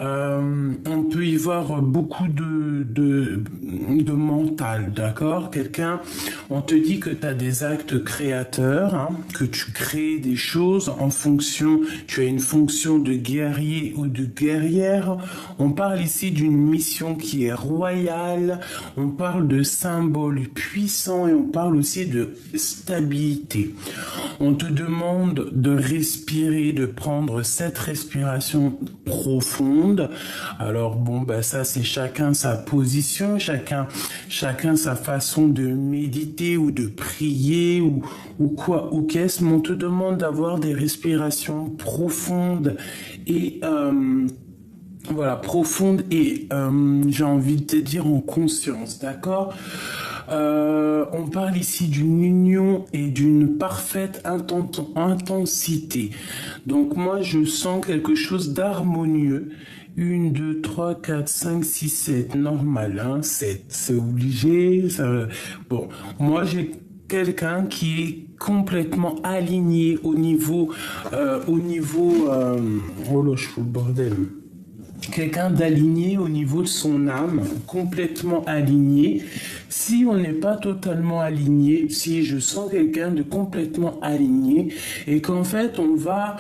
On peut y voir beaucoup de mental, d'accord? Quelqu'un, on te dit que tu as des actes créateurs, hein, que tu crées des choses en fonction, tu as une fonction de guerrier ou de guerrière. On parle ici d'une mission qui est royale, on parle de symboles puissants et on parle aussi de stabilité. On te demande de respirer, de prendre cette respiration profonde. Alors bon, bah ça c'est chacun sa position, chacun sa façon de méditer ou de prier ou quoi ou qu'est-ce, mais on te demande d'avoir des respirations profondes et voilà, profondes et j'ai envie de te dire en conscience, d'accord? On parle ici d'une union et d'une parfaite intensité. Donc moi, je sens quelque chose d'harmonieux. 1, 2, 3, 4, 5, 6, 7. Normal, hein, 7. C'est obligé. Ça... Bon, moi, j'ai quelqu'un qui est complètement aligné au niveau... oh là, je fous le bordel. Quelqu'un d'aligné au niveau de son âme, complètement aligné. Si on n'est pas totalement aligné, si je sens quelqu'un de complètement aligné et qu'en fait on va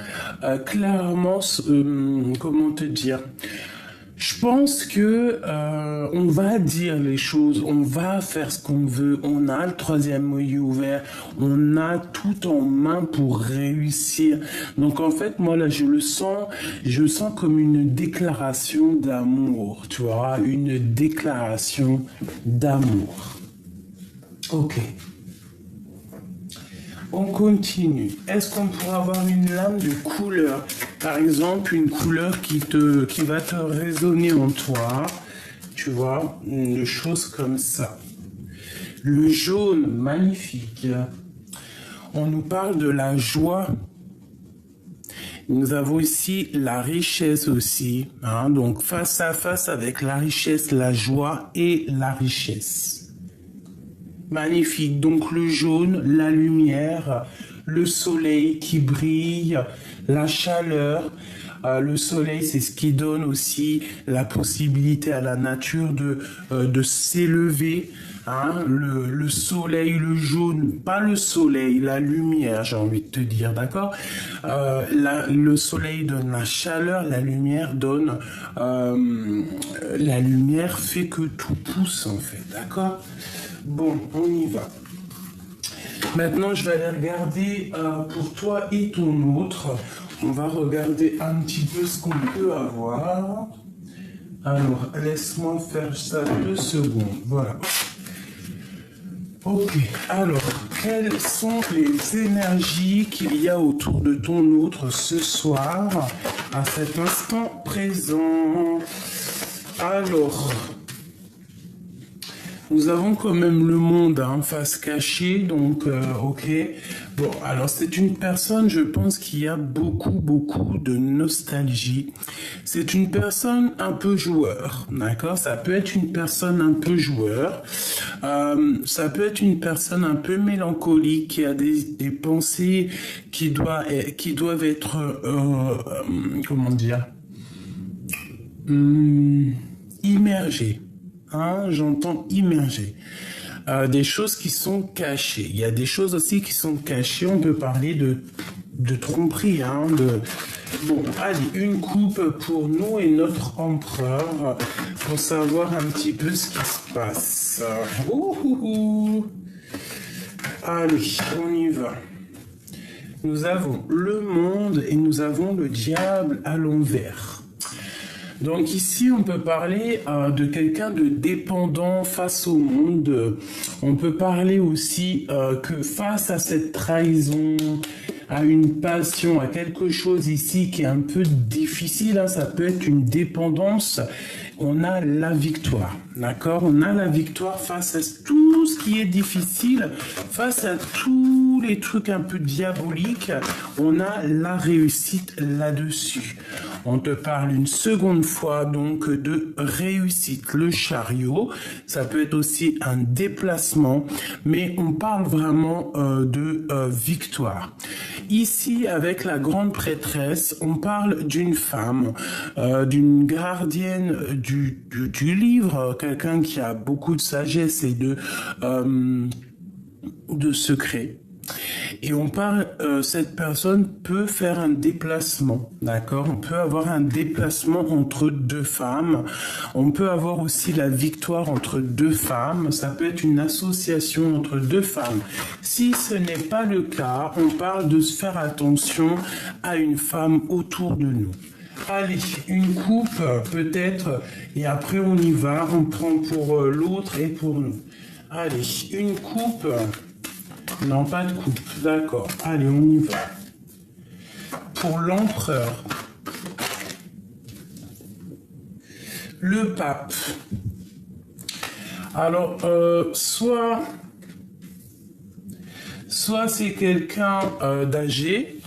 clairement, comment te dire, je pense que on va dire les choses, on va faire ce qu'on veut, on a le troisième œil ouvert, on a tout en main pour réussir. Donc en fait, moi là, je le sens comme une déclaration d'amour, tu vois, une déclaration d'amour. Ok. On continue. Est-ce qu'on pourrait avoir une lame de couleur? Par exemple, une couleur qui va te résonner en toi. Tu vois, une chose comme ça. Le jaune, magnifique. On nous parle de la joie. Nous avons ici la richesse aussi. Hein, donc, face à face avec la richesse, la joie et la richesse. Magnifique, donc le jaune, la lumière, le soleil qui brille, la chaleur. Le soleil, c'est ce qui donne aussi la possibilité à la nature de s'élever. Hein, le soleil, le jaune, pas le soleil, la lumière, j'ai envie de te dire, d'accord? Le soleil donne la chaleur, la lumière donne... la lumière fait que tout pousse, en fait, d'accord? Bon, on y va. Maintenant, je vais aller regarder pour toi et ton autre. On va regarder un petit peu ce qu'on peut avoir. Alors, laisse-moi faire ça 2 secondes. Voilà. Ok. Alors, quelles sont les énergies qu'il y a autour de ton autre ce soir, à cet instant présent? Alors... Nous avons quand même le monde en face cachée, donc ok. Bon, alors c'est une personne, je pense, qui a beaucoup de nostalgie. C'est une personne un peu joueur, d'accord? Ça peut être une personne un peu joueur. Ça peut être une personne un peu mélancolique, qui a des pensées qui doivent être, comment dire, immergées. Hein, j'entends immergé. Des choses qui sont cachées. Il y a des choses aussi qui sont cachées. On peut parler de tromperie. Hein, Bon, allez, une coupe pour nous et notre empereur pour savoir un petit peu ce qui se passe. Allez, on y va. Nous avons le monde et nous avons le diable à l'envers. Donc ici, on peut parler de quelqu'un de dépendant face au monde. On peut parler aussi que face à cette trahison, à une passion, à quelque chose ici qui est un peu difficile, hein, ça peut être une dépendance, on a la victoire, d'accord? On a la victoire face à tout ce qui est difficile, face à tous les trucs un peu diaboliques, on a la réussite là-dessus. On te parle une seconde fois donc de réussite. Le chariot, ça peut être aussi un déplacement, mais on parle vraiment de victoire. Ici, avec la grande prêtresse, on parle d'une femme, d'une gardienne du livre, quelqu'un qui a beaucoup de sagesse et de secrets. Et on parle, cette personne peut faire un déplacement, d'accord? On peut avoir un déplacement entre deux femmes. On peut avoir aussi la victoire entre deux femmes. Ça peut être une association entre deux femmes. Si ce n'est pas le cas, on parle de se faire attention à une femme autour de nous. Allez, une coupe peut-être, et après on y va, on prend pour l'autre et pour nous. Allez, une coupe... Non, pas de coupe. D'accord. Allez, on y va. Pour l'empereur. Le pape. Alors, soit c'est quelqu'un d'âgé,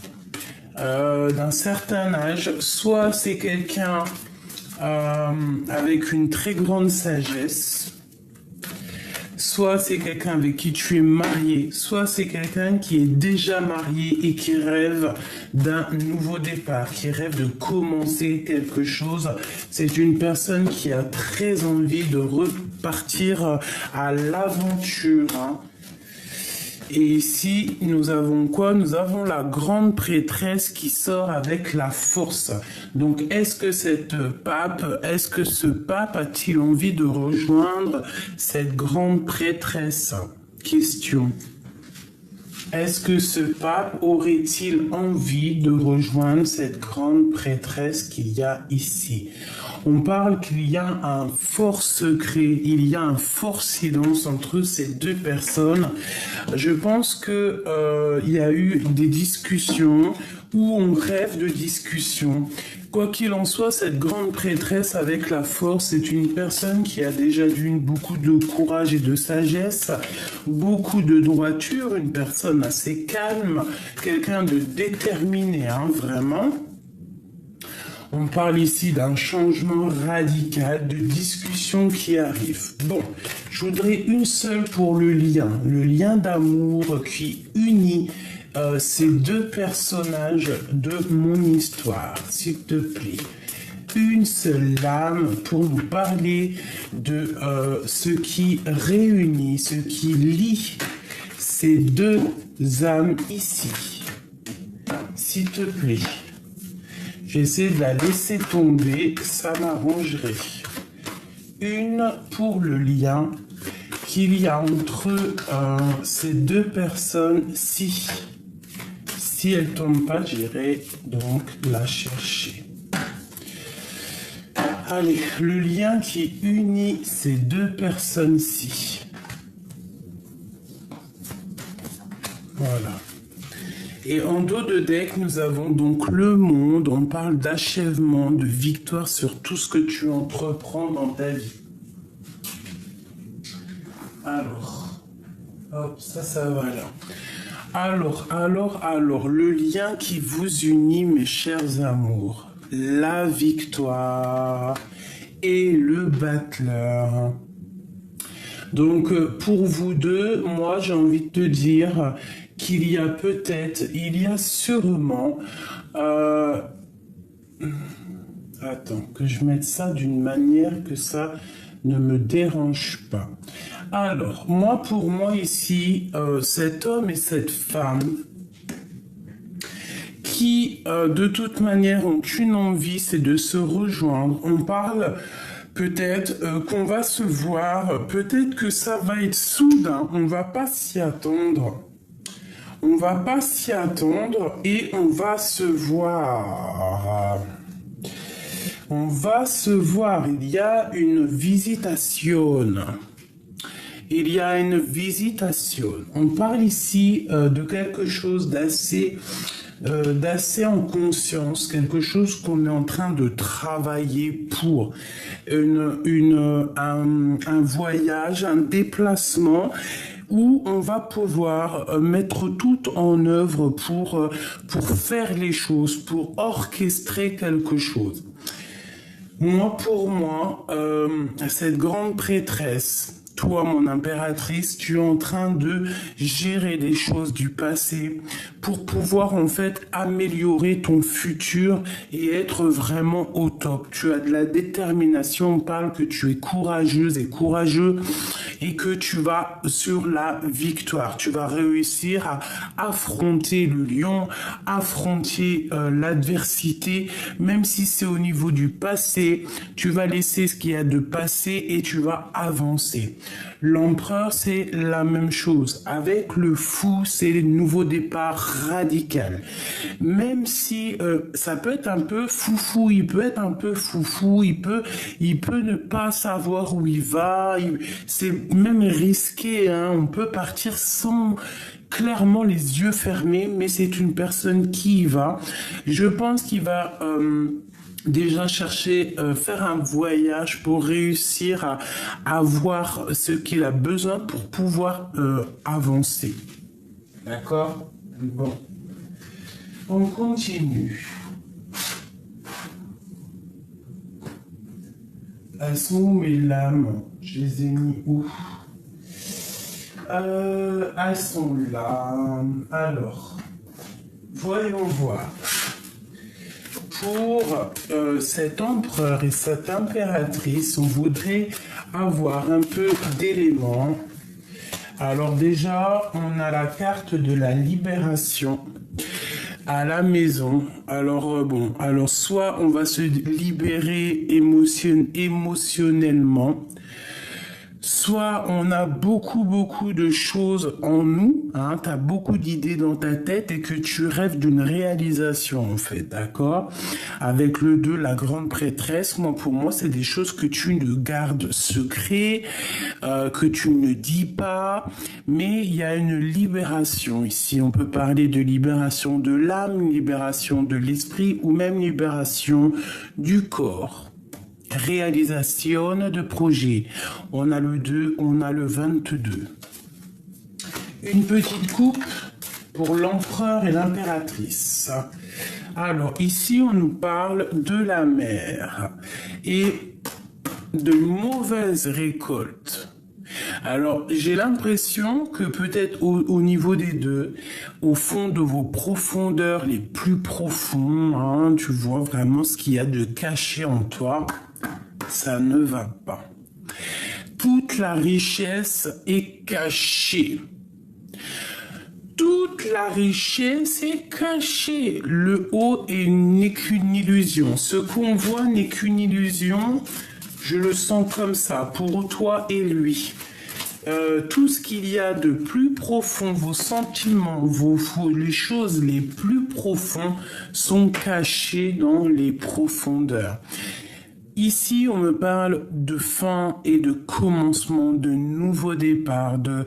d'un certain âge, soit c'est quelqu'un avec une très grande sagesse, soit c'est quelqu'un avec qui tu es marié, soit c'est quelqu'un qui est déjà marié et qui rêve d'un nouveau départ, qui rêve de commencer quelque chose. C'est une personne qui a très envie de repartir à l'aventure, hein. Et ici, nous avons quoi? Nous avons la grande prêtresse qui sort avec la force. Donc, est-ce que ce pape a-t-il envie de rejoindre cette grande prêtresse? Question. Est-ce que ce pape aurait-il envie de rejoindre cette grande prêtresse qu'il y a ici? On parle qu'il y a un fort secret, il y a un fort silence entre ces deux personnes. Je pense que il y a eu des discussions où on rêve de discussions. Quoi qu'il en soit, cette grande prêtresse avec la force est une personne qui a déjà beaucoup de courage et de sagesse, beaucoup de droiture, une personne assez calme, quelqu'un de déterminé, hein, vraiment. On parle ici d'un changement radical, de discussion qui arrive. Bon, je voudrais une seule pour le lien d'amour qui unit ces deux personnages de mon histoire, s'il te plaît. Une seule lame pour nous parler de ce qui réunit, ce qui lie ces deux âmes ici. S'il te plaît. J'essaie de la laisser tomber, ça m'arrangerait. Une pour le lien qu'il y a entre ces deux personnes-ci. Si elle ne tombe pas, j'irai donc la chercher. Allez, le lien qui unit ces deux personnes-ci. Voilà. Et en dos de deck, nous avons donc le monde. On parle d'achèvement, de victoire sur tout ce que tu entreprends dans ta vie. Alors, hop, ça va là. Alors, le lien qui vous unit, mes chers amours, la victoire et le battleur. Donc, pour vous deux, moi, j'ai envie de te dire qu'il y a sûrement... Attends, que je mette ça d'une manière que ça ne me dérange pas. Alors, pour moi ici, cet homme et cette femme qui, de toute manière, ont une envie, c'est de se rejoindre. On parle... Peut-être qu'on va se voir, peut-être que ça va être soudain, on va pas s'y attendre. On va pas s'y attendre et on va se voir. On va se voir, il y a une visitation. Il y a une visitation. On parle ici de quelque chose d'assez en conscience, quelque chose qu'on est en train de travailler pour un voyage, un déplacement. où on va pouvoir mettre tout en œuvre pour faire les choses, pour orchestrer quelque chose. Moi, pour moi, cette grande prêtresse, toi, mon impératrice, tu es en train de gérer des choses du passé pour pouvoir en fait améliorer ton futur et être vraiment au top. Tu as de la détermination, on parle que tu es courageuse et courageux et que tu vas sur la victoire. Tu vas réussir à affronter le lion, affronter l'adversité, même si c'est au niveau du passé, tu vas laisser ce qu'il y a de passé et tu vas avancer. L'empereur, c'est la même chose. Avec le fou, c'est le nouveau départ radical. Même si ça peut être un peu foufou, il peut être un peu foufou, il peut ne pas savoir où il va. C'est même risqué, hein. On peut partir sans clairement les yeux fermés, mais c'est une personne qui y va. Je pense qu'il va déjà chercher, faire un voyage pour réussir à avoir ce qu'il a besoin pour pouvoir avancer. D'accord? Bon. On continue. Elles sont où mes lames? Je les ai mis où? Elles sont là. Alors, voyons voir. Pour cet empereur et cette impératrice, on voudrait avoir un peu d'éléments. Alors déjà, on a la carte de la libération à la maison. Alors bon, alors soit on va se libérer émotionnellement, soit on a beaucoup de choses en nous, hein, tu as beaucoup d'idées dans ta tête et que tu rêves d'une réalisation en fait, d'accord? Avec le 2, la grande prêtresse, pour moi c'est des choses que tu ne gardes secret, que tu ne dis pas, mais il y a une libération ici. On peut parler de libération de l'âme, libération de l'esprit ou même libération du corps. Réalisation de projet. On a le 2, on a le 22. Une petite coupe pour l'empereur et l'impératrice. Alors, ici, on nous parle de la mer et de mauvaises récoltes. Alors, j'ai l'impression que peut-être au niveau des deux, au fond de vos profondeurs les plus profonds, hein, tu vois vraiment ce qu'il y a de caché en toi. Ça ne va pas. Toute la richesse est cachée. Toute la richesse est cachée. Le haut n'est qu'une illusion. Ce qu'on voit n'est qu'une illusion. Je le sens comme ça, pour toi et lui. Tout ce qu'il y a de plus profond, vos sentiments, les choses les plus profondes sont cachées dans les profondeurs. Ici, on me parle de fin et de commencement, de nouveau départ, de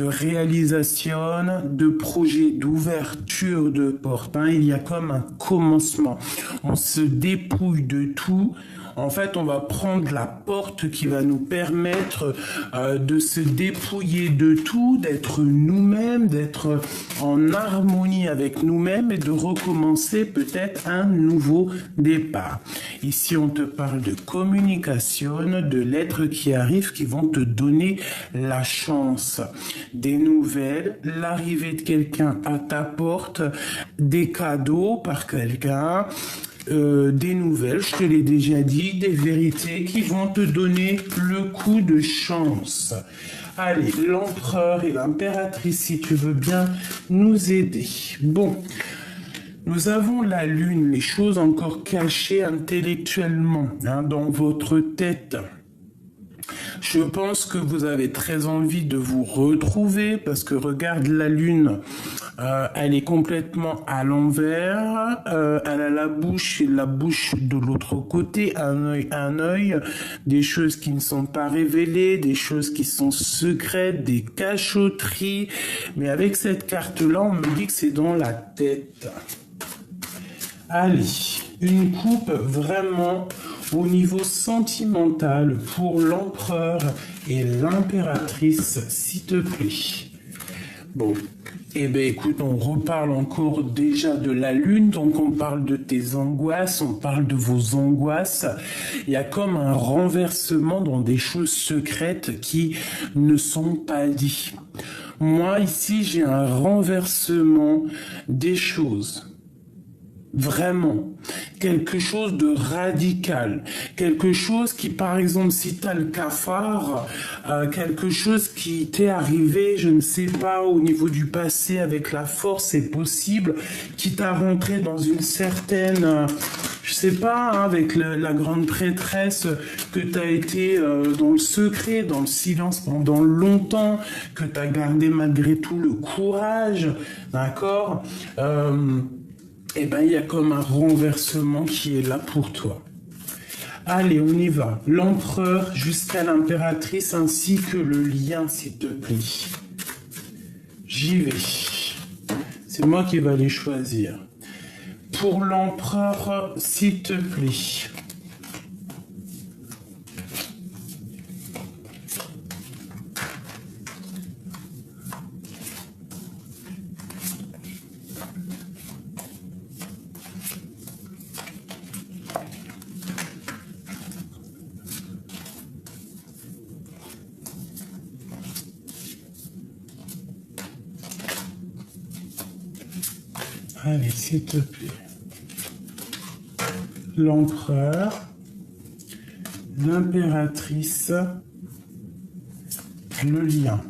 réalisation, de projet, d'ouverture de porte. Hein. Il y a comme un commencement. On se dépouille de tout. En fait, on va prendre la porte qui va nous permettre de se dépouiller de tout, d'être nous-mêmes, d'être en harmonie avec nous-mêmes et de recommencer peut-être un nouveau départ. Ici, on te parle de communication, de lettres qui arrivent, qui vont te donner la chance, des nouvelles, l'arrivée de quelqu'un à ta porte, des cadeaux par quelqu'un, des nouvelles, je te l'ai déjà dit, des vérités qui vont te donner le coup de chance. Allez, l'empereur et l'impératrice, si tu veux bien nous aider. Bon, nous avons la lune, les choses encore cachées intellectuellement, hein, dans votre tête. Je pense que vous avez très envie de vous retrouver parce que regarde la lune, elle est complètement à l'envers, elle a la bouche de l'autre côté, un œil, des choses qui ne sont pas révélées, des choses qui sont secrètes, des cachotteries, mais avec cette carte-là, on me dit que c'est dans la tête. Allez, une coupe vraiment au niveau sentimental pour l'empereur et l'impératrice, s'il te plaît. Bon, eh bien écoute, on reparle encore déjà de la lune, donc on parle de tes angoisses, on parle de vos angoisses. Il y a comme un renversement dans des choses secrètes qui ne sont pas dites. Moi, ici, j'ai un renversement des choses. Vraiment, quelque chose de radical, quelque chose qui, par exemple, si tu as le cafard, quelque chose qui t'est arrivé, je ne sais pas, au niveau du passé avec la force, c'est possible, qui t'a rentré dans une certaine, je sais pas, hein, avec la grande prêtresse, que tu as été dans le secret, dans le silence pendant longtemps, que tu as gardé malgré tout le courage, d'accord eh ben, il y a comme un renversement qui est là pour toi. Allez, on y va. L'empereur jusqu'à l'impératrice ainsi que le lien, s'il te plaît. J'y vais. C'est moi qui vais les choisir. Pour l'empereur, s'il te plaît. Allez, s'il te plaît. L'empereur, l'impératrice, le lien.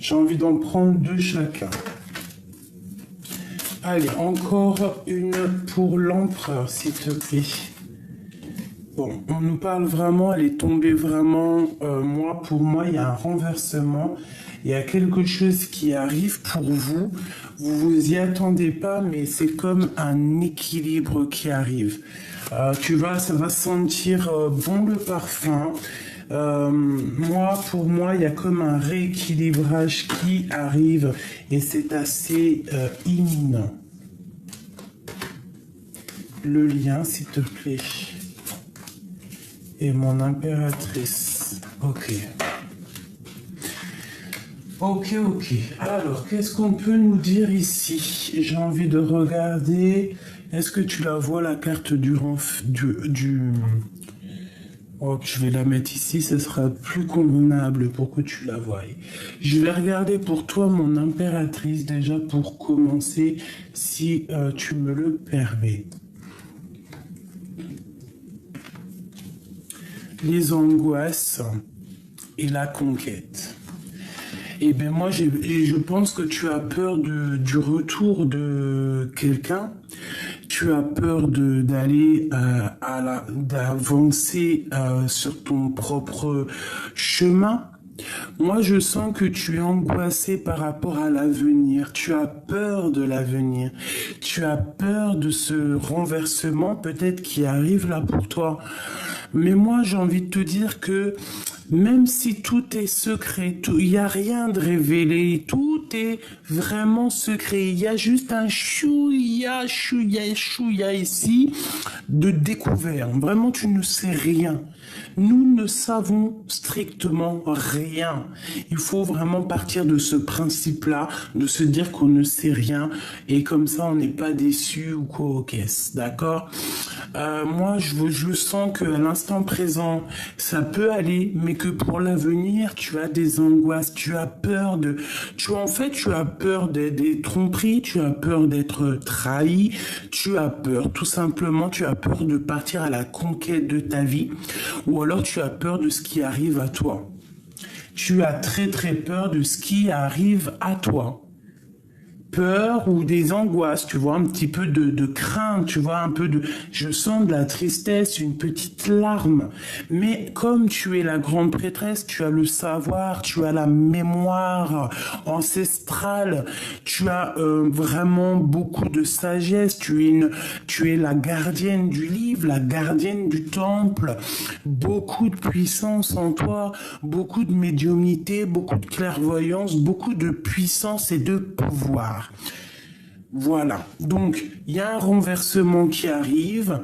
J'ai envie d'en prendre deux chacun. Allez, encore une pour l'empereur, s'il te plaît. Bon, on nous parle vraiment, elle est tombée vraiment, pour moi, il y a un renversement. Il y a quelque chose qui arrive pour vous. Vous vous y attendez pas, mais c'est comme un équilibre qui arrive. Ça va sentir bon le parfum. Pour moi, il y a comme un rééquilibrage qui arrive et c'est assez imminent. Le lien, s'il te plaît. Et mon impératrice. Ok. Ok. Alors, qu'est-ce qu'on peut nous dire ici? J'ai envie de regarder. Est-ce que tu la vois, la carte du... Oh, je vais la mettre ici, ce sera plus convenable pour que tu la voies. Je vais regarder pour toi, mon impératrice, déjà pour commencer, si tu me le permets. Les angoisses et la conquête. Eh bien, moi, je pense que tu as peur du retour de quelqu'un. Tu as peur d'avancer sur ton propre chemin. Moi, je sens que tu es angoissé par rapport à l'avenir. Tu as peur de l'avenir. Tu as peur de ce renversement peut-être qui arrive là pour toi. Mais moi, j'ai envie de te dire que même si tout est secret, il n'y a rien de révélé, tout est vraiment secret. Il y a juste un chouïa ici de découvert. Vraiment, tu ne sais rien. Nous ne savons strictement rien. Il faut vraiment partir de ce principe-là, de se dire qu'on ne sait rien et comme ça, on n'est pas déçu ou quoi aux caisses, d'accord? Moi, je sens qu'à l'instant présent, ça peut aller, mais que pour l'avenir, tu as des angoisses, tu as peur tu as peur des tromperies, tu as peur d'être trahi, tu as peur, tout simplement, tu as peur de partir à la conquête de ta vie, ou alors tu as peur de ce qui arrive à toi. Tu as très très peur de ce qui arrive à toi. Peur ou des angoisses, tu vois, un petit peu de crainte, tu vois, je sens de la tristesse, une petite larme. Mais comme tu es la grande prêtresse, tu as le savoir, tu as la mémoire ancestrale, tu as vraiment beaucoup de sagesse, tu es la gardienne du livre, la gardienne du temple, beaucoup de puissance en toi, beaucoup de médiumnité, beaucoup de clairvoyance, beaucoup de puissance et de pouvoir. Voilà, donc il y a un renversement qui arrive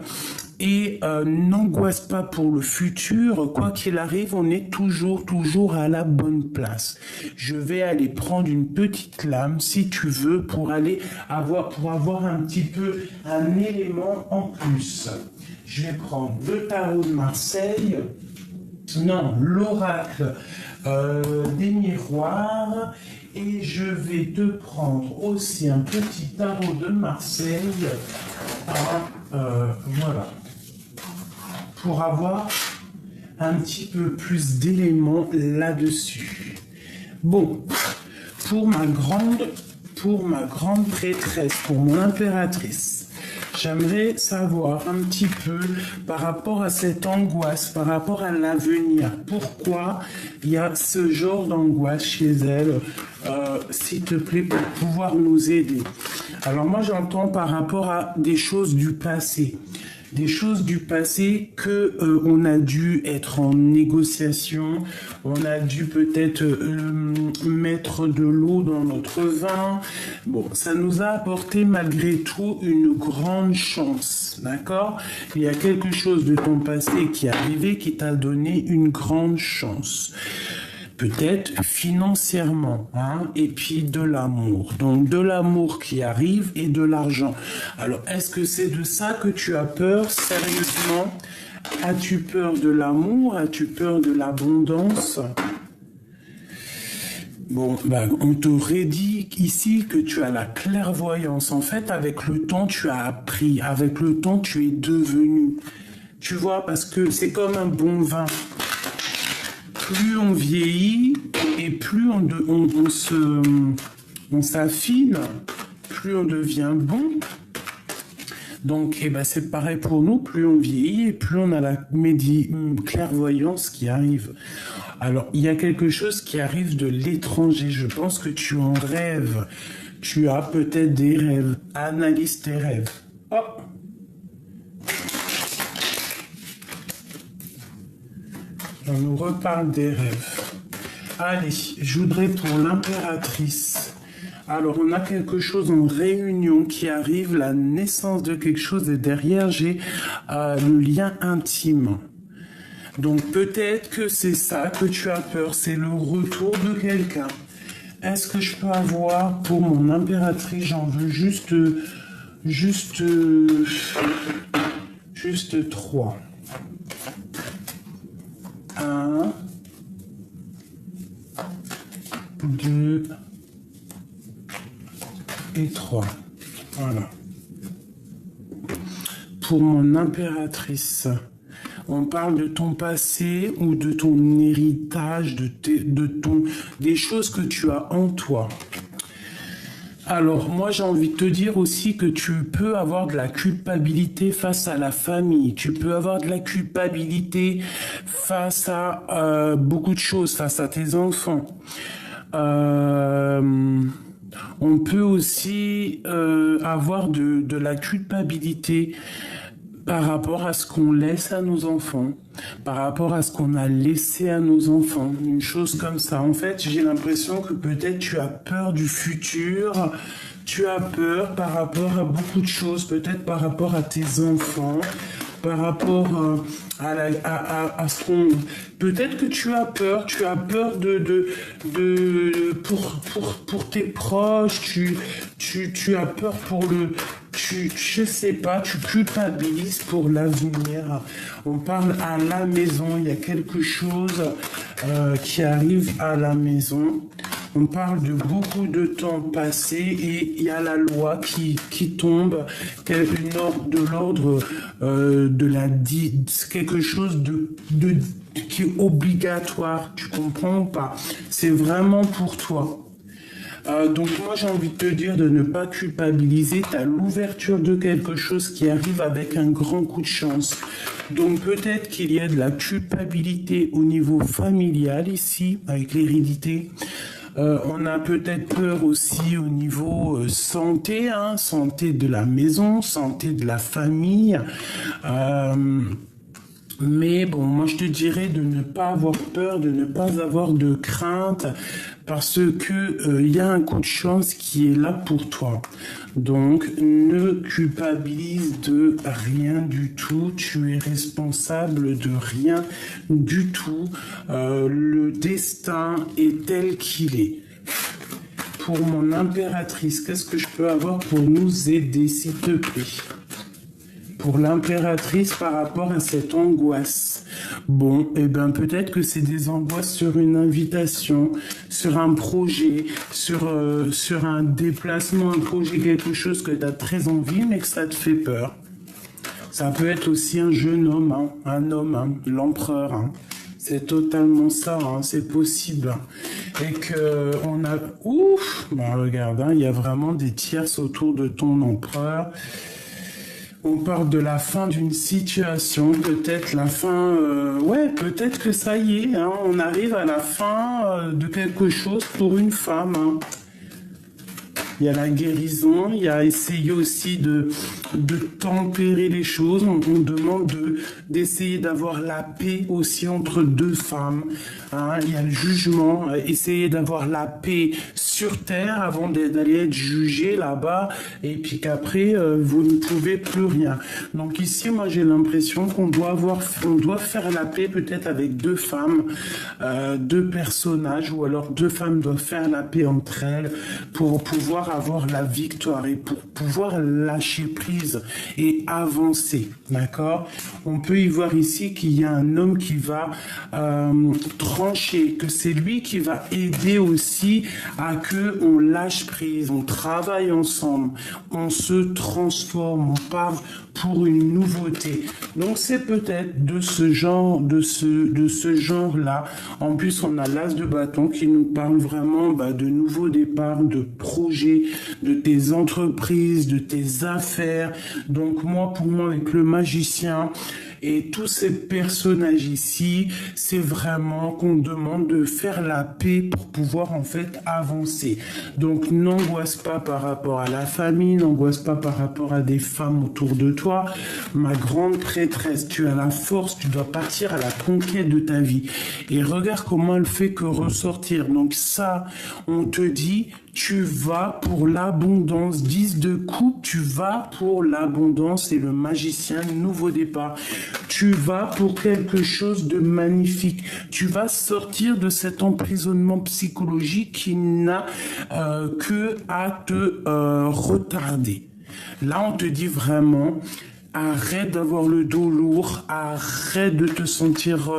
et n'angoisse pas pour le futur. Quoi qu'il arrive, on est toujours à la bonne place. Je vais aller prendre une petite lame, si tu veux, pour avoir un petit peu un élément en plus. Je vais prendre le tarot de Marseille, non, l'oracle des miroirs, et je vais te prendre aussi un petit tarot de Marseille, voilà, pour avoir un petit peu plus d'éléments là-dessus. Bon, pour ma grande prêtresse, pour mon impératrice, j'aimerais savoir un petit peu par rapport à cette angoisse, par rapport à l'avenir. Pourquoi il y a ce genre d'angoisse chez elle, s'il te plaît, pour pouvoir nous aider. Alors moi, j'entends par rapport à des choses du passé. Des choses du passé que on a dû être en négociation, on a dû peut-être mettre de l'eau dans notre vin. Bon, ça nous a apporté malgré tout une grande chance, d'accord? Il y a quelque chose de ton passé qui est arrivé qui t'a donné une grande chance. Peut-être financièrement, hein, et puis de l'amour. Donc de l'amour qui arrive et de l'argent. Alors, est-ce que c'est de ça que tu as peur, sérieusement? As-tu peur de l'amour? As-tu peur de l'abondance? Bon, on t'aurait dit ici que tu as la clairvoyance. En fait, avec le temps, tu as appris. Avec le temps, tu es devenu. Tu vois, parce que c'est comme un bon vin. Plus on vieillit et plus on s'affine, plus on devient bon. Donc, c'est pareil pour nous, plus on vieillit et plus on a la clairvoyance qui arrive. Alors, il y a quelque chose qui arrive de l'étranger. Je pense que tu en rêves. Tu as peut-être des rêves. Analyse tes rêves. Oh! On nous reparle des rêves. Allez, je voudrais pour l'impératrice. Alors, on a quelque chose en réunion qui arrive, la naissance de quelque chose, et derrière, j'ai le lien intime. Donc, peut-être que c'est ça que tu as peur, c'est le retour de quelqu'un. Est-ce que je peux avoir pour mon impératrice, j'en veux juste 3. 1, 2 et 3. Voilà. Pour mon impératrice, on parle de ton passé ou de ton héritage, des choses que tu as en toi. Alors, moi, j'ai envie de te dire aussi que tu peux avoir de la culpabilité face à la famille. Tu peux avoir de la culpabilité face à beaucoup de choses, face à tes enfants. On peut aussi avoir de la culpabilité par rapport à ce qu'on laisse à nos enfants, par rapport à ce qu'on a laissé à nos enfants, une chose comme ça. En fait, j'ai l'impression que peut-être tu as peur du futur, tu as peur par rapport à beaucoup de choses, peut-être par rapport à tes enfants, par rapport à ce qu'on... Peut-être que tu as peur pour tes proches, tu as peur pour je sais pas, tu culpabilises pour l'avenir. On parle à la maison, il y a quelque chose qui arrive à la maison. On parle de beaucoup de temps passé et il y a la loi qui tombe, de l'ordre quelque chose qui est obligatoire. Tu comprends ou pas? C'est vraiment pour toi. Donc moi j'ai envie de te dire de ne pas culpabiliser, tu as l'ouverture de quelque chose qui arrive avec un grand coup de chance. Donc peut-être qu'il y a de la culpabilité au niveau familial ici, avec l'hérédité. On a peut-être peur aussi au niveau santé, santé de la maison, santé de la famille. Mais bon, moi je te dirais de ne pas avoir peur, de ne pas avoir de crainte, parce que y a un coup de chance qui est là pour toi. Donc ne culpabilise de rien du tout, tu es responsable de rien du tout. Le destin est tel qu'il est. Pour mon impératrice, qu'est-ce que je peux avoir pour nous aider, s'il te plaît? Pour l'impératrice par rapport à cette angoisse. Bon, eh ben peut-être que c'est des angoisses sur une invitation, sur un projet, sur un déplacement, un projet, quelque chose que tu as très envie mais que ça te fait peur. Ça peut être aussi un jeune homme, hein, un homme, hein, l'empereur. Hein. C'est totalement ça, hein, c'est possible. Et que on a... Ouf, bah regarde, hein, il y a vraiment des tierces autour de ton empereur. On parle de la fin d'une situation, peut-être la fin... ouais, peut-être que ça y est, hein, on arrive à la fin de quelque chose pour une femme. Hein. Il y a la guérison, il y a essayer aussi de tempérer les choses. On demande d'essayer d'avoir la paix aussi entre deux femmes. Hein. Il y a le jugement, essayer d'avoir la paix sur terre avant d'aller être jugé là-bas. Et puis qu'après, vous ne pouvez plus rien. Donc ici, moi j'ai l'impression qu'on doit faire la paix peut-être avec deux femmes, deux personnages, ou alors deux femmes doivent faire la paix entre elles pour pouvoir avoir la victoire et pour pouvoir lâcher prise et avancer, d'accord? On peut y voir ici qu'il y a un homme qui va trancher, que c'est lui qui va aider aussi à que on lâche prise, on travaille ensemble, on se transforme, on part pour une nouveauté. Donc c'est peut-être de ce genre, de ce genre-là. En plus, on a l'as de bâton qui nous parle vraiment de nouveaux départs, de projets, de tes entreprises, de tes affaires. Donc moi, pour moi, avec le magicien et tous ces personnages ici, c'est vraiment qu'on demande de faire la paix pour pouvoir en fait avancer. Donc n'angoisse pas par rapport à la famille, n'angoisse pas par rapport à des femmes autour de toi. Ma grande prêtresse, tu as la force, tu dois partir à la conquête de ta vie. Et regarde comment elle fait que ressortir. Donc ça, on te dit... Tu vas pour l'abondance, 10 de coupe, tu vas pour l'abondance et le magicien, nouveau départ. Tu vas pour quelque chose de magnifique. Tu vas sortir de cet emprisonnement psychologique qui n'a que à te retarder. Là, on te dit vraiment... Arrête d'avoir le dos lourd, arrête de te sentir...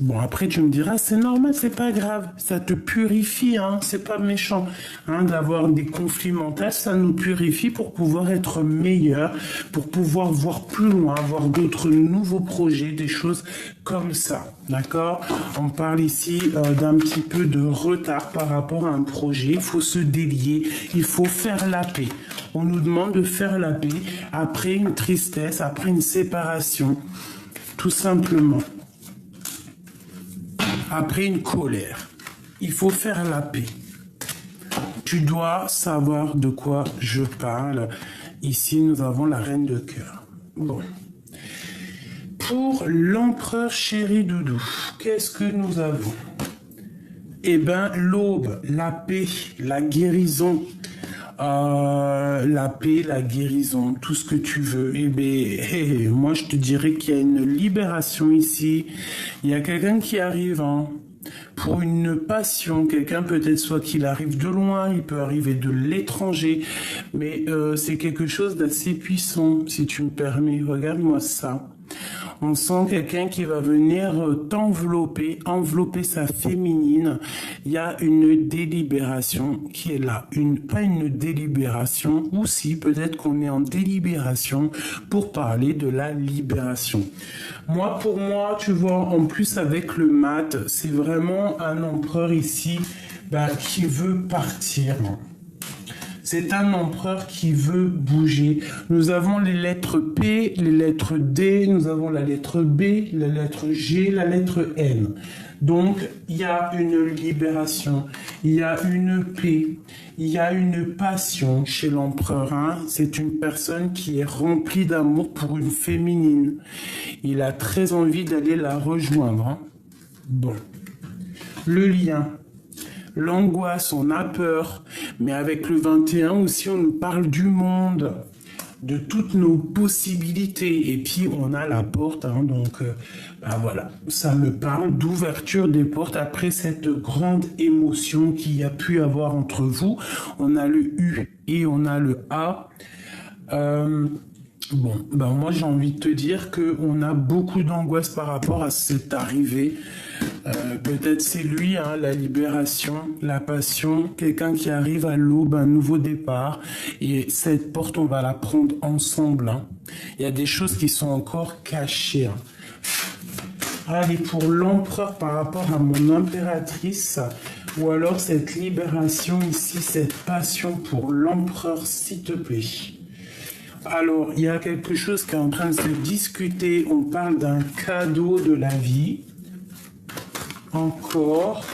Bon, après, tu me diras, c'est normal, c'est pas grave, ça te purifie, hein, c'est pas méchant. Hein, d'avoir des conflits mentaux, ça nous purifie pour pouvoir être meilleur, pour pouvoir voir plus loin, avoir d'autres nouveaux projets, des choses comme ça, d'accord? On parle ici d'un petit peu de retard par rapport à un projet, il faut se délier, il faut faire la paix. On nous demande de faire la paix après une tristesse, après une séparation, tout simplement. Après une colère. Il faut faire la paix. Tu dois savoir de quoi je parle. Ici, nous avons la reine de cœur. Bon. Pour l'empereur chéri doudou, qu'est-ce que nous avons? Eh bien, l'aube, la paix, la guérison. La paix, la guérison, tout ce que tu veux. Eh bien, moi je te dirais qu'il y a une libération ici. Il y a quelqu'un qui arrive pour une passion. Quelqu'un peut-être soit qu'il arrive de loin, il peut arriver de l'étranger, mais c'est quelque chose d'assez puissant, si tu me permets. Regarde-moi ça. On sent quelqu'un qui va venir t'envelopper, envelopper sa féminine. Il y a une délibération qui est là. Pas une délibération, ou si peut-être qu'on est en délibération pour parler de la libération. Moi, pour moi, tu vois, en plus avec le mat, c'est vraiment un empereur ici qui veut partir. C'est un empereur qui veut bouger. Nous avons les lettres P, les lettres D, nous avons la lettre B, la lettre G, la lettre N. Donc, il y a une libération, il y a une paix, il y a une passion chez l'empereur. Hein. C'est une personne qui est remplie d'amour pour une féminine. Il a très envie d'aller la rejoindre. Hein. Bon. Le lien. L'angoisse, on a peur. Mais avec le 21 aussi, on nous parle du monde, de toutes nos possibilités. Et puis, on a la porte. Hein, donc, voilà, ça me parle d'ouverture des portes après cette grande émotion qu'il y a pu avoir entre vous. On a le U et on a le A. Bon, moi j'ai envie de te dire qu'on a beaucoup d'angoisse par rapport à cette arrivée. Peut-être c'est lui, hein, la libération, la passion, quelqu'un qui arrive à l'aube, un nouveau départ. Et cette porte, on va la prendre ensemble. Hein. Il y a des choses qui sont encore cachées. Hein. Allez, pour l'empereur par rapport à mon impératrice, ou alors cette libération ici, cette passion pour l'empereur, s'il te plaît. Alors, il y a quelque chose qui est en train de se discuter. On parle d'un cadeau de la vie. Encore.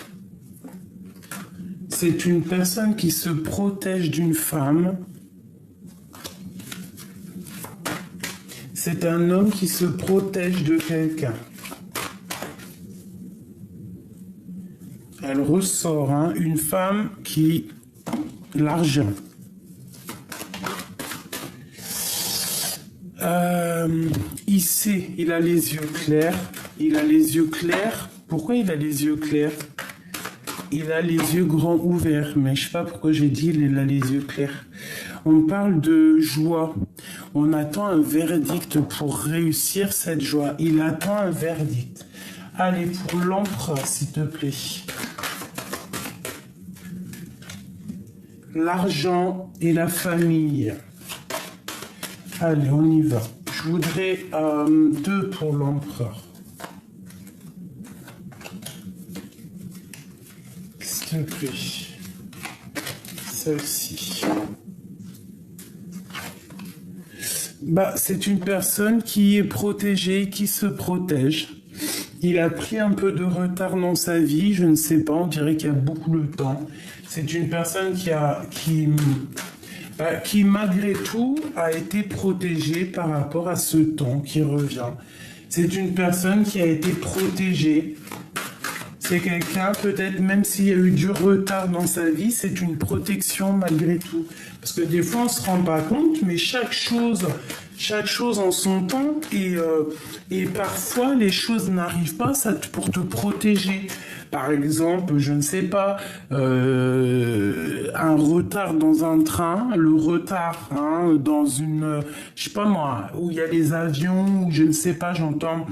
C'est une personne qui se protège d'une femme. C'est un homme qui se protège de quelqu'un. Elle ressort, hein, une femme qui... L'argent. Il sait, il a les yeux clairs. Il a les yeux clairs. Pourquoi il a les yeux clairs? Il a les yeux grands ouverts. Mais je sais pas pourquoi j'ai dit il a les yeux clairs. On parle de joie. On attend un verdict pour réussir cette joie. Il attend un verdict. Allez, pour l'empereur, s'il te plaît. L'argent et la famille. Allez, on y va. Je voudrais 2 pour l'empereur. S'il te plaît. Celle-ci. C'est une personne qui est protégée, qui se protège. Il a pris un peu de retard dans sa vie, je ne sais pas, on dirait qu'il y a beaucoup de temps. C'est une personne qui malgré tout a été protégée par rapport à ce temps qui revient. C'est une personne qui a été protégée. C'est quelqu'un, peut-être même s'il y a eu du retard dans sa vie, c'est une protection malgré tout. Parce que des fois on se rend pas compte, mais chaque chose en son temps, et parfois les choses n'arrivent pas pour te protéger. Par exemple, je ne sais pas, un retard dans un train, le retard dans une, je sais pas moi, où il y a les avions, ou je ne sais pas, j'entends,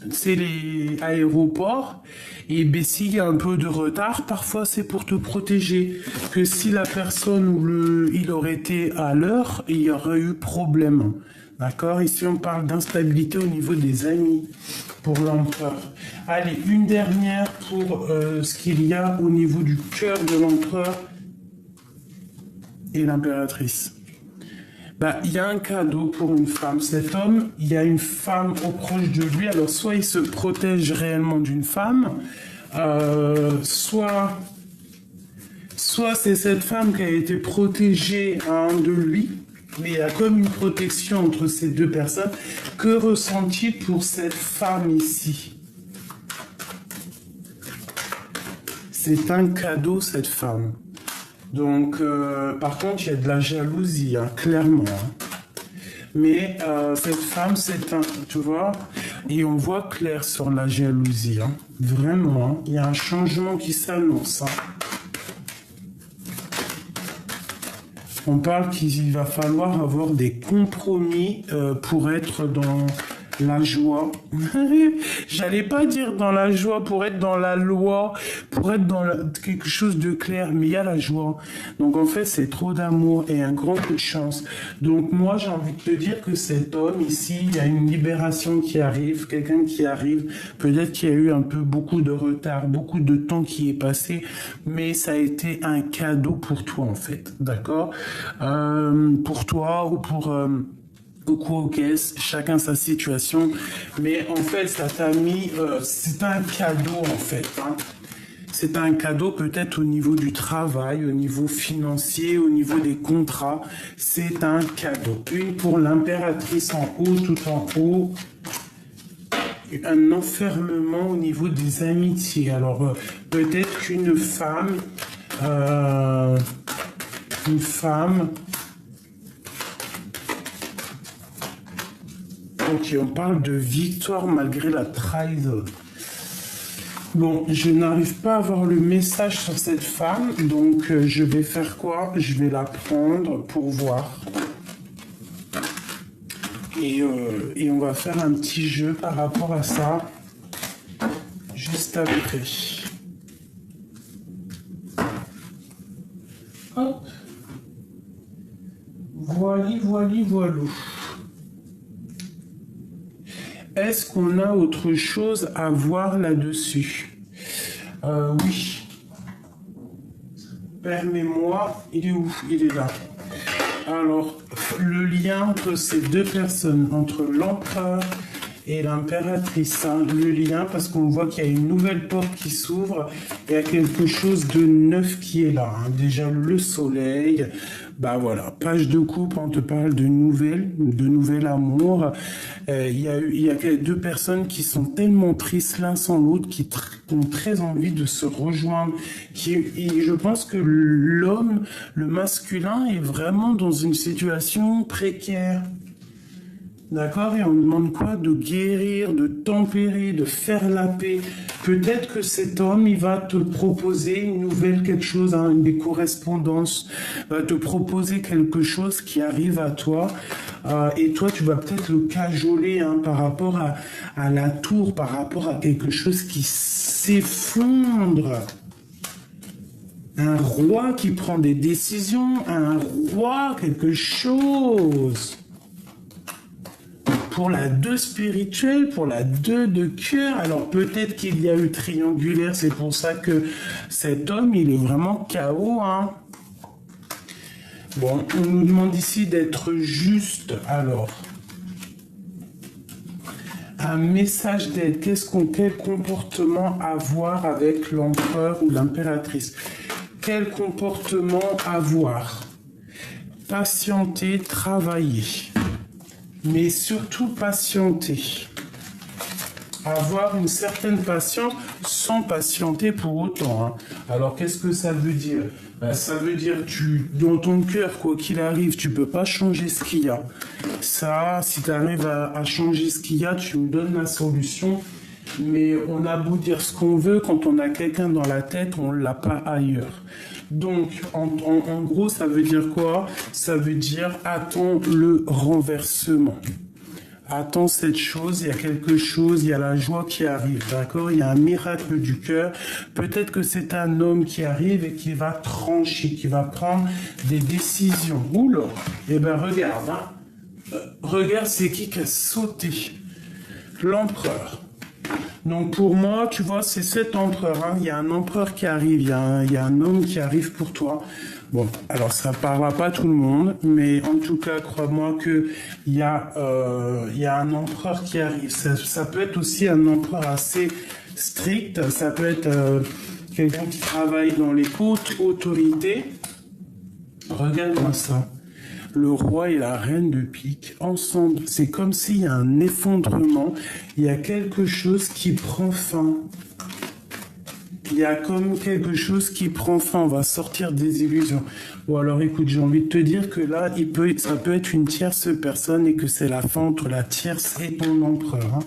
c'est les aéroports, et s'il y a un peu de retard, parfois c'est pour te protéger, que si la personne ou il aurait été à l'heure, il y aurait eu problème. D'accord? Ici, on parle d'instabilité au niveau des amis pour l'empereur. Allez, une dernière pour ce qu'il y a au niveau du cœur de l'empereur et l'impératrice. Il y a un cadeau pour une femme. Cet homme, il y a une femme au proche de lui. Alors, soit il se protège réellement d'une femme, soit c'est cette femme qui a été protégée de lui. Mais il y a comme une protection entre ces deux personnes. Que ressent-il pour cette femme ici? C'est un cadeau, cette femme. Donc, par contre, il y a de la jalousie, clairement. Mais cette femme, c'est un... Tu vois? Et on voit clair sur la jalousie. Vraiment, il y a un changement qui s'annonce. On parle qu'il va falloir avoir des compromis pour être la joie. J'allais pas dire dans la joie pour être dans la loi, pour être dans quelque chose de clair, mais il y a la joie. Donc en fait, c'est trop d'amour et un grand coup de chance. Donc moi, j'ai envie de te dire que cet homme ici, il y a une libération qui arrive, quelqu'un qui arrive. Peut-être qu'il y a eu un peu beaucoup de retard, beaucoup de temps qui est passé, mais ça a été un cadeau pour toi en fait, d'accord, pour toi ou pour beaucoup aux caisses, chacun sa situation, mais en fait ça t'a mis, c'est un cadeau en fait, hein. C'est un cadeau peut-être au niveau du travail, au niveau financier, au niveau des contrats, c'est un cadeau. Une pour l'impératrice en haut, tout en haut, un enfermement au niveau des amitiés. Alors peut-être qu'une femme, une femme. Ok, on parle de victoire malgré la trahison. Bon, je n'arrive pas à avoir le message sur cette femme, donc je vais faire quoi? Je vais la prendre pour voir. Et on va faire un petit jeu par rapport à ça, juste après. Hop. Voili, voili, voilou. Est-ce qu'on a autre chose à voir là-dessus? Oui. Permets-moi, il est où? Il est là. Alors, le lien entre ces deux personnes, entre l'empereur et l'impératrice, hein, le lien, parce qu'on voit qu'il y a une nouvelle porte qui s'ouvre, il y a quelque chose de neuf qui est là, hein. Déjà le soleil, bah voilà, page de coupe, on te parle de nouvel amour. Il y a deux personnes qui sont tellement tristes l'un sans l'autre, qui ont très envie de se rejoindre. Et je pense que l'homme, le masculin, est vraiment dans une situation précaire. D'accord? Et on demande quoi? De guérir, de tempérer, de faire la paix. Peut-être que cet homme, il va te proposer une nouvelle quelque chose, hein, des correspondances, va te proposer quelque chose qui arrive à toi. Et toi, tu vas peut-être le cajoler, hein, par rapport à la tour, par rapport à quelque chose qui s'effondre. Un roi qui prend des décisions, un roi, quelque chose. Pour la 2 spirituelle, pour la 2 de cœur, alors peut-être qu'il y a eu triangulaire, c'est pour ça que cet homme, il est vraiment KO, hein. Bon, on nous demande ici d'être juste, alors. Un message d'aide, quel comportement avoir avec l'empereur ou l'impératrice? Quel comportement avoir? Patienter, travailler. Mais surtout patienter. Avoir une certaine patience sans patienter pour autant, hein. Alors qu'est-ce que ça veut dire? Ça veut dire dans ton cœur, quoi qu'il arrive, tu peux pas changer ce qu'il y a. Ça, si tu arrives à changer ce qu'il y a, tu me donnes la solution. Mais on a beau dire ce qu'on veut, quand on a quelqu'un dans la tête, on l'a pas ailleurs. Donc, en gros, ça veut dire quoi? Ça veut dire attends le renversement. Attends cette chose, il y a quelque chose, il y a la joie qui arrive, d'accord? Il y a un miracle du cœur. Peut-être que c'est un homme qui arrive et qui va trancher, qui va prendre des décisions. Oula! Eh ben regarde, hein. Regarde, c'est qui a sauté? L'empereur. Donc pour moi, tu vois, c'est cet empereur, hein. Il y a un empereur qui arrive, il y a un homme qui arrive pour toi. Bon, alors ça ne parlera pas tout le monde, mais en tout cas, crois-moi que il y a un empereur qui arrive. Ça peut être aussi un empereur assez strict, ça peut être quelqu'un qui travaille dans les hautes autorités. Regarde-moi ça. Le roi et la reine de pique ensemble, c'est comme s'il y a un effondrement, il y a quelque chose qui prend fin. Il y a comme quelque chose qui prend fin, on va sortir des illusions. Bon alors écoute, j'ai envie de te dire que là, ça peut être une tierce personne et que c'est la fin entre la tierce et ton empereur, hein.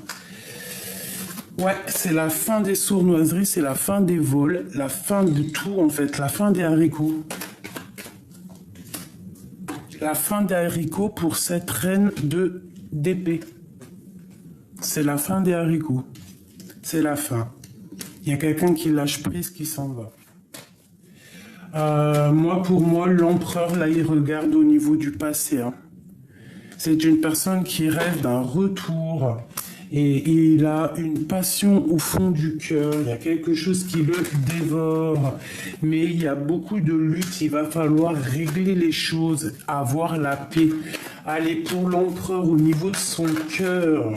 Ouais, c'est la fin des sournoiseries, c'est la fin des vols, la fin de tout en fait, la fin des haricots. La fin des haricots pour cette reine d'épée. c'est la fin des haricots. C'est la fin. Il y a quelqu'un qui lâche prise, qui s'en va. Pour moi, l'empereur, là, il regarde au niveau du passé. Hein. C'est une personne qui rêve d'un retour et il a une passion au fond du cœur. Il y a quelque chose qui le dévore. Mais il y a beaucoup de luttes. Il va falloir régler les choses, avoir la paix. Aller pour l'empereur au niveau de son cœur.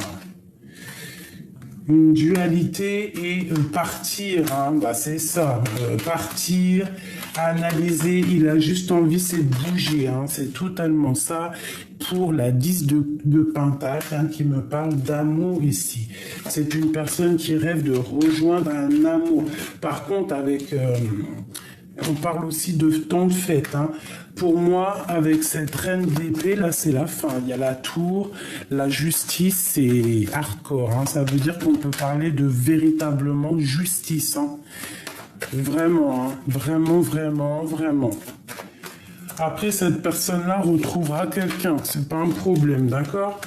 Une dualité et partir, hein, bah c'est ça, partir, analyser, il a juste envie, c'est de bouger, hein, c'est totalement ça pour la 10 de Pentacle, hein, qui me parle d'amour ici. C'est une personne qui rêve de rejoindre un amour. Par contre, avec... on parle aussi de temps de fête. Hein. Pour moi, avec cette reine d'épée, là, c'est la fin. Il y a la tour, la justice, c'est hardcore. Hein. Ça veut dire qu'on peut parler de véritablement justice. Hein. Vraiment, hein. Vraiment, vraiment, vraiment. Après, cette personne-là retrouvera quelqu'un. C'est pas un problème, d'accord ?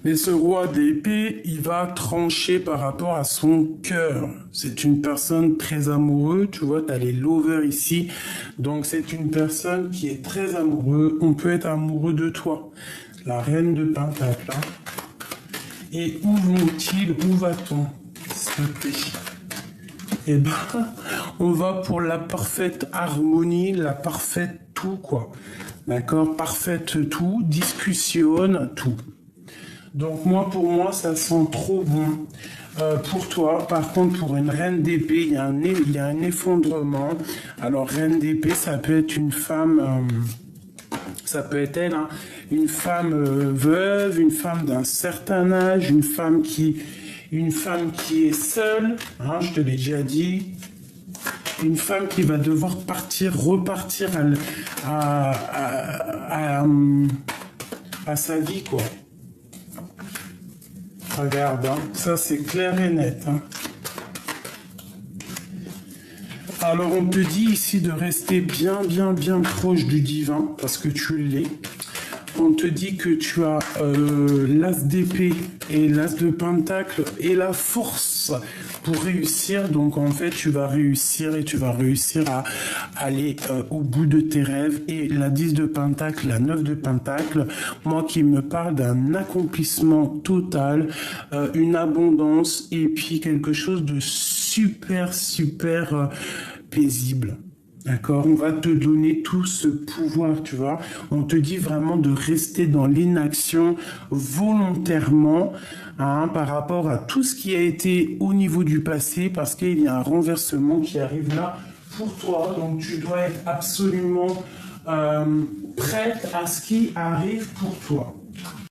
Mais ce roi d'épée, il va trancher par rapport à son cœur. C'est une personne très amoureuse, tu vois, tu as les lovers ici. Donc c'est une personne qui est très amoureuse. On peut être amoureux de toi. La reine de Pentacle. Hein. Et où vont-ils? Où va-t-on? S'il te plaît. Eh ben, on va pour la parfaite harmonie, la parfaite tout, quoi. D'accord? Parfaite tout, discussionne tout. Donc pour moi, ça sent trop bon. Pour toi, par contre, pour une reine d'épée, il y a un effondrement. Alors, reine d'épée, ça peut être une femme, ça peut être elle, hein, une femme veuve, une femme d'un certain âge, une femme qui est seule, hein, je te l'ai déjà dit. Une femme qui va devoir repartir à sa vie, quoi. Regarde, hein, ça c'est clair et net. Hein. Alors on te dit ici de rester bien proche du divin, parce que tu l'es. On te dit que tu as l'as d'épée et l'as de pentacle et la force pour réussir. Donc en fait, tu vas réussir à aller au bout de tes rêves. Et la 10 de pentacle, la 9 de pentacle, moi qui me parle d'un accomplissement total, une abondance et puis quelque chose de super paisible. D'accord, on va te donner tout ce pouvoir, tu vois. On te dit vraiment de rester dans l'inaction volontairement, hein, par rapport à tout ce qui a été au niveau du passé, parce qu'il y a un renversement qui arrive là pour toi. Donc tu dois être absolument prête à ce qui arrive pour toi.